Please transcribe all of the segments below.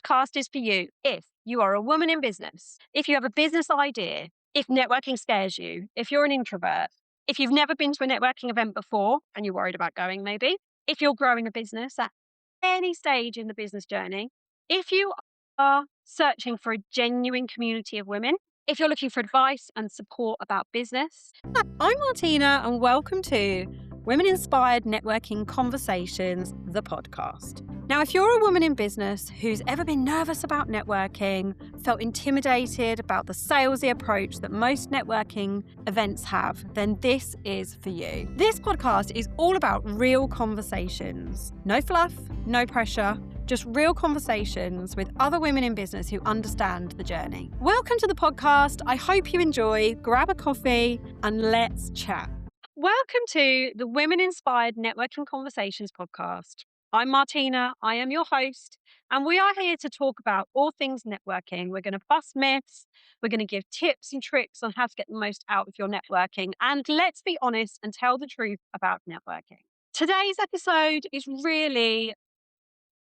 podcast is for you if you are a woman in business, if you have a business idea, if networking scares you, if you're an introvert, if you've never been to a networking event before and you're worried about going, maybe, if you're growing a business at any stage in the business journey, if you are searching for a genuine community of women, if you're looking for advice and support about business. I'm Martina, and welcome to Women Inspired Networking Conversations, the podcast. Now, if you're a woman in business who's ever been nervous about networking, felt intimidated about the salesy approach that most networking events have, then this is for you. This podcast is all about real conversations. No fluff, no pressure, just real conversations with other women in business who understand the journey. Welcome to the podcast. I hope you enjoy. Grab a coffee and let's chat. Welcome to the Women Inspired Networking Conversations podcast. I'm Martina, I am your host, and we are here to talk about all things networking. We're going to bust myths, we're going to give tips and tricks on how to get the most out of your networking, and let's be honest and tell the truth about networking. Today's episode is really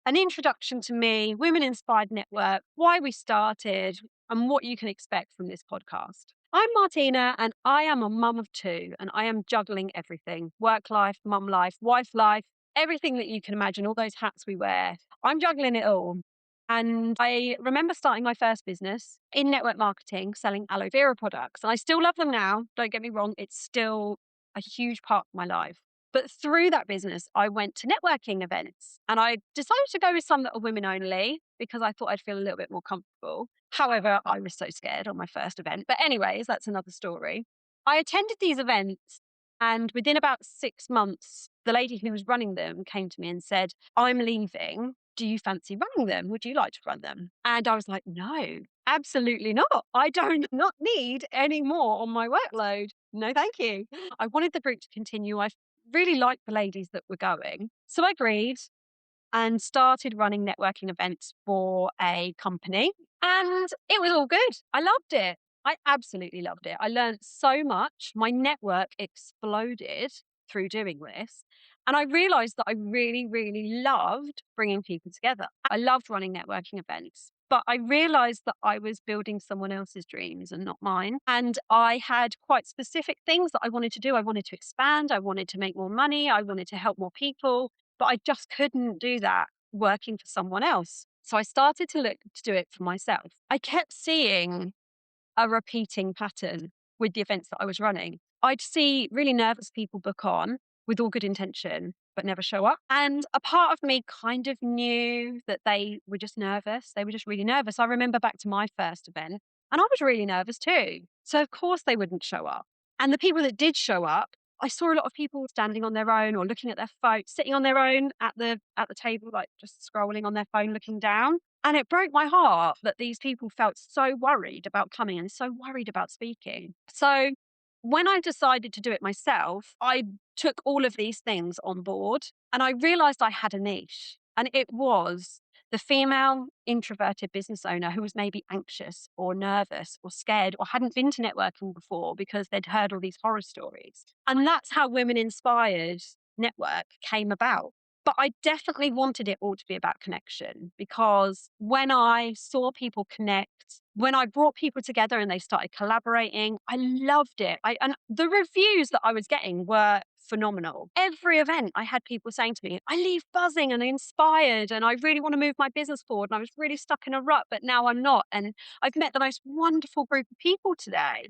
an introduction to me, Women Inspired Network, why we started, and what you can expect from this podcast. I'm Martina, and I am a mum of two, and I am juggling everything: work life, mum life, wife life, everything that you can imagine, all those hats we wear. I'm juggling it all. And I remember starting my first business in network marketing, selling aloe vera products. And I still love them now. Don't get me wrong, it's still a huge part of my life. But through that business, I went to networking events, and I decided to go with some that are women only because I thought I'd feel a little bit more comfortable. However, I was so scared on my first event. But anyways, that's another story. I attended these events, and within about 6 months, the lady who was running them came to me and said, "I'm leaving. Do you fancy running them? Would you like to run them?" And I was like, "No, absolutely not. I don't not need any more on my workload. No, thank you." I wanted the group to continue. I really liked the ladies that were going. So I agreed and started running networking events for a company. And it was all good. I loved it. I absolutely loved it. I learned so much. My network exploded through doing this. And I realized that I really, really loved bringing people together. I loved running networking events. But I realized that I was building someone else's dreams and not mine. And I had quite specific things that I wanted to do. I wanted to expand. I wanted to make more money. I wanted to help more people. But I just couldn't do that working for someone else. So I started to look to do it for myself. I kept seeing a repeating pattern with the events that I was running. I'd see really nervous people book on with all good intention, but never show up. And a part of me kind of knew that they were just nervous. They were just really nervous. I remember back to my first event, and I was really nervous too. So of course they wouldn't show up. And the people that did show up, I saw a lot of people standing on their own or looking at their phone, sitting on their own at the table, like just scrolling on their phone, looking down. And it broke my heart that these people felt so worried about coming and so worried about speaking. So when I decided to do it myself, I took all of these things on board, and I realized I had a niche. And it was the female introverted business owner who was maybe anxious or nervous or scared or hadn't been to networking before because they'd heard all these horror stories. And that's how Women Inspired Network came about. But I definitely wanted it all to be about connection, because when I saw people connect, when I brought people together and they started collaborating, I loved it. And the reviews that I was getting were phenomenal. Every event, I had people saying to me, "I leave buzzing and inspired, and I really want to move my business forward. And I was really stuck in a rut, but now I'm not. And I've met the most wonderful group of people today."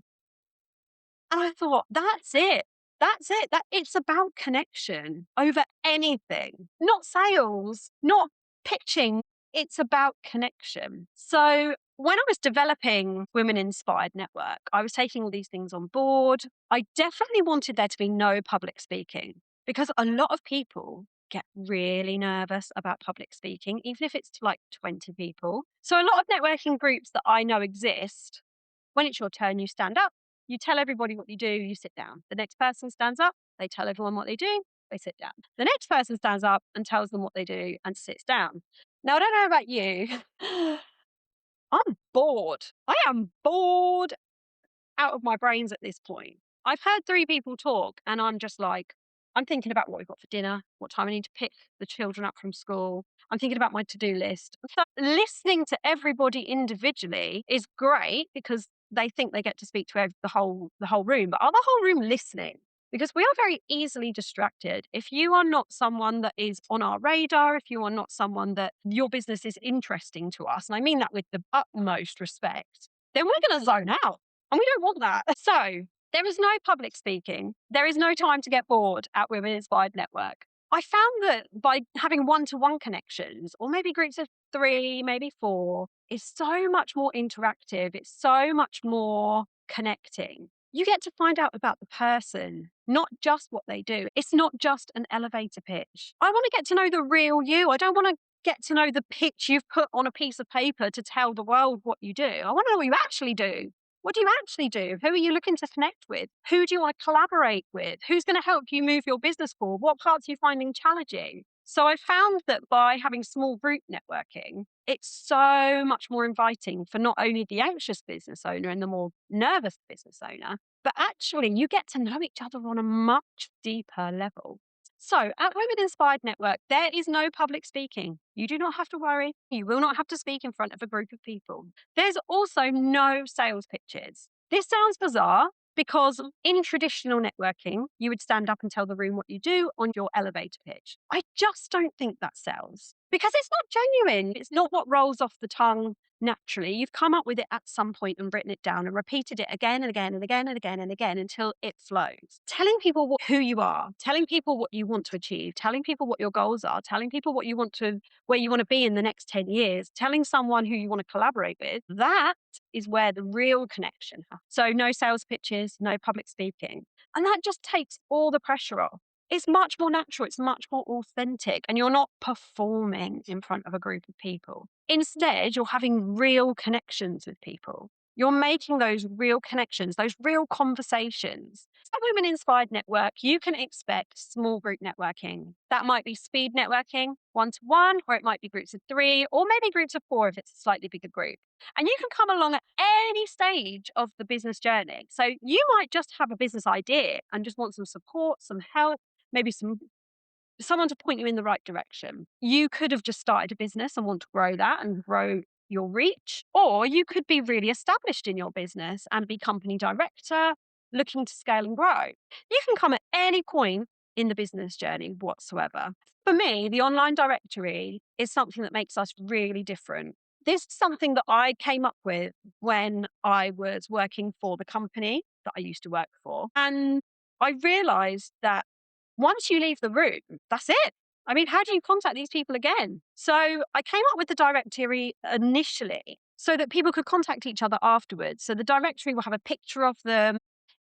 And I thought, that's it. That's it. That it's about connection over anything, not sales, not pitching. It's about connection. So when I was developing Women Inspired Network, I was taking all these things on board. I definitely wanted there to be no public speaking, because a lot of people get really nervous about public speaking, even if it's to like 20 people. So a lot of networking groups that I know exist, when it's your turn, you stand up, you tell everybody what you do, you sit down. The next person stands up, they tell everyone what they do, they sit down. The next person stands up and tells them what they do and sits down. Now, I don't know about you. I'm bored. I am bored out of my brains at this point. I've heard 3 people talk and I'm just like, I'm thinking about what we've got for dinner, what time I need to pick the children up from school. I'm thinking about my to-do list. So listening to everybody individually is great because they think they get to speak to the whole room, but are the whole room listening? Because we are very easily distracted. If you are not someone that is on our radar, if you are not someone that your business is interesting to us, and I mean that with the utmost respect, then we're going to zone out. And we don't want that. So there is no public speaking. There is no time to get bored at Women Inspired Network. I found that by having one-to-one connections, or maybe groups of 3, maybe 4, is so much more interactive. It's so much more connecting. You get to find out about the person, not just what they do. It's not just an elevator pitch. I want to get to know the real you. I don't want to get to know the pitch you've put on a piece of paper to tell the world what you do. I want to know what you actually do. What do you actually do? Who are you looking to connect with? Who do you want to collaborate with? Who's going to help you move your business forward? What parts are you finding challenging? So I found that by having small group networking, it's so much more inviting for not only the anxious business owner and the more nervous business owner, but actually you get to know each other on a much deeper level. So at Women Inspired Network, there is no public speaking. You do not have to worry. You will not have to speak in front of a group of people. There's also no sales pitches. This sounds bizarre because in traditional networking, you would stand up and tell the room what you do on your elevator pitch. I just don't think that sells because it's not genuine. It's not what rolls off the tongue naturally. You've come up with it at some point and written it down and repeated it again and again and again and again and again until it flows. Telling people who you are, telling people what you want to achieve, telling people what your goals are, telling people where you want to be in the next 10 years, telling someone who you want to collaborate with, that is where the real connection happens. So no sales pitches, no public speaking. And that just takes all the pressure off. It's much more natural, it's much more authentic, and you're not performing in front of a group of people. Instead, you're having real connections with people. You're making those real connections, those real conversations. At Women Inspired Network, you can expect small group networking. That might be speed networking, one-to-one, or it might be groups of 3, or maybe groups of 4 if it's a slightly bigger group. And you can come along at any stage of the business journey. So you might just have a business idea and just want some support, some help, maybe someone to point you in the right direction. You could have just started a business and want to grow that and grow your reach, or you could be really established in your business and be company director, looking to scale and grow. You can come at any point in the business journey whatsoever. For me, the online directory is something that makes us really different. This is something that I came up with when I was working for the company that I used to work for. And I realized that once you leave the room, that's it. I mean, how do you contact these people again? So I came up with the directory initially so that people could contact each other afterwards. So the directory will have a picture of them.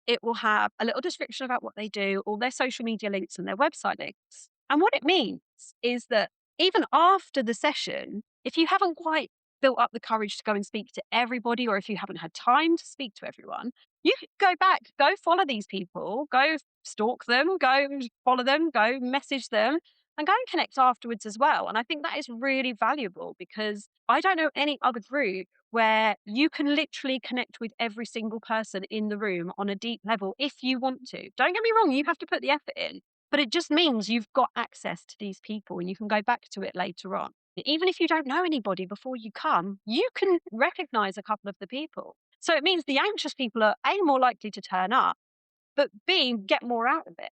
It will have a little description about what they do, all their social media links and their website links. And what it means is that even after the session, if you haven't quite built up the courage to go and speak to everybody, or if you haven't had time to speak to everyone, you could go back, go follow these people, go stalk them, go follow them, go message them, and go and connect afterwards as well. And I think that is really valuable because I don't know any other group where you can literally connect with every single person in the room on a deep level if you want to. Don't get me wrong, you have to put the effort in, but it just means you've got access to these people and you can go back to it later on. Even if you don't know anybody before you come, you can recognize a couple of the people. So it means the anxious people are A, more likely to turn up, but B, get more out of it.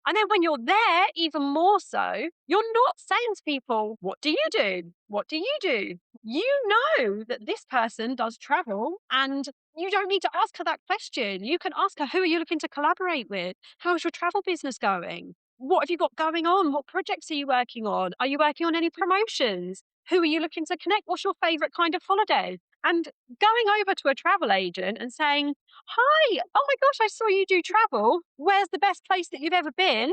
And then when you're there, even more so, you're not saying to people, what do you do? What do you do? You know that this person does travel and you don't need to ask her that question. You can ask her, who are you looking to collaborate with? How's your travel business going? What have you got going on? What projects are you working on? Are you working on any promotions? Who are you looking to connect? What's your favorite kind of holiday? And going over to a travel agent and saying, hi, oh my gosh, I saw you do travel. Where's the best place that you've ever been?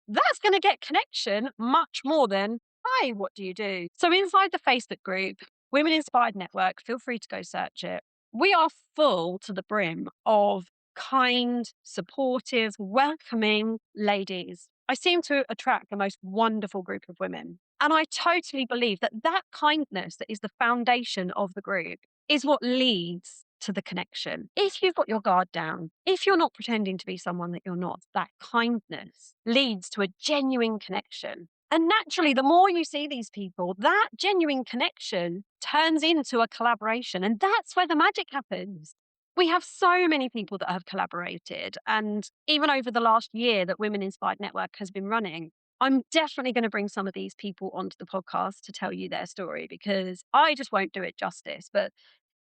That's going to get connection much more than, hi, what do you do? So inside the Facebook group, Women Inspired Network, feel free to go search it. We are full to the brim of kind, supportive, welcoming ladies. I seem to attract the most wonderful group of women. And I totally believe that that kindness that is the foundation of the group is what leads to the connection. If you've got your guard down, if you're not pretending to be someone that you're not, that kindness leads to a genuine connection. And naturally, the more you see these people, that genuine connection turns into a collaboration. And that's where the magic happens. We have so many people that have collaborated. And even over the last year that Women Inspired Network has been running, I'm definitely going to bring some of these people onto the podcast to tell you their story, because I just won't do it justice. But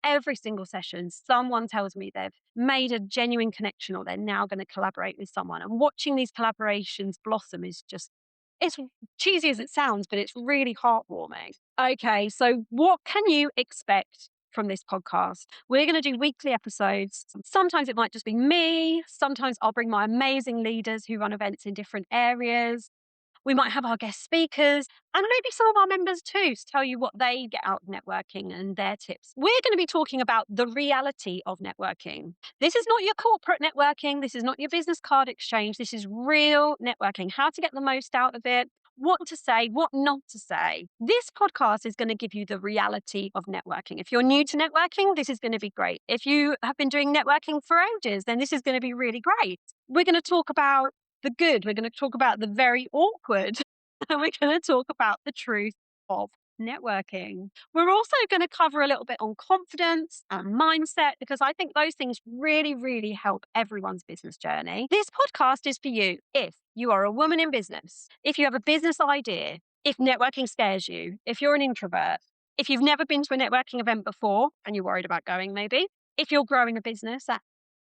every single session, someone tells me they've made a genuine connection or they're now going to collaborate with someone. And watching these collaborations blossom is just, it's cheesy as it sounds, but it's really heartwarming. Okay, so what can you expect from this podcast? We're going to do weekly episodes. Sometimes it might just be me. Sometimes I'll bring my amazing leaders who run events in different areas. We might have our guest speakers and maybe some of our members too, to tell you what they get out of networking and their tips. We're going to be talking about the reality of networking. This is not your corporate networking. This is not your business card exchange. This is real networking, how to get the most out of it, what to say, what not to say. This podcast is going to give you the reality of networking. If you're new to networking, this is going to be great. If you have been doing networking for ages, then this is going to be really great. We're going to talk about the good. We're going to talk about the very awkward. And we're going to talk about the truth of networking. We're also going to cover a little bit on confidence and mindset, because I think those things really, really help everyone's business journey. This podcast is for you if you are a woman in business, if you have a business idea, if networking scares you, if you're an introvert, if you've never been to a networking event before and you're worried about going maybe, if you're growing a business at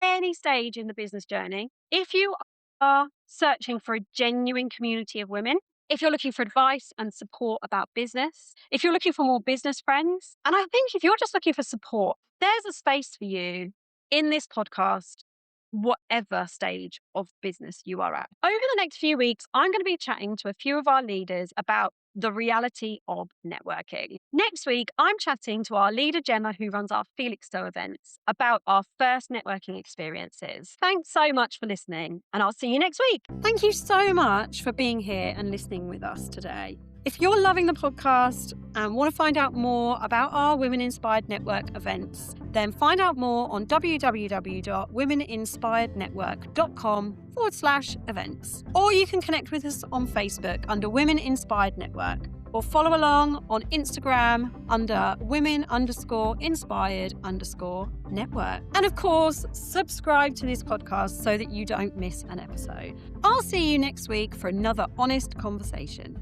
any stage in the business journey, if you are searching for a genuine community of women, if you're looking for advice and support about business, if you're looking for more business friends, and I think if you're just looking for support, there's a space for you in this podcast, whatever stage of business you are at. Over the next few weeks, I'm going to be chatting to a few of our leaders about the reality of networking. Next week, I'm chatting to our leader, Gemma, who runs our Felixstowe events, about our first networking experiences. Thanks so much for listening, and I'll see you next week. Thank you so much for being here and listening with us today. If you're loving the podcast and want to find out more about our Women Inspired Network events, then find out more on www.womeninspirednetwork.com/events. Or you can connect with us on Facebook under Women Inspired Network, or follow along on Instagram under women_inspired_network. And of course, subscribe to this podcast so that you don't miss an episode. I'll see you next week for another honest conversation.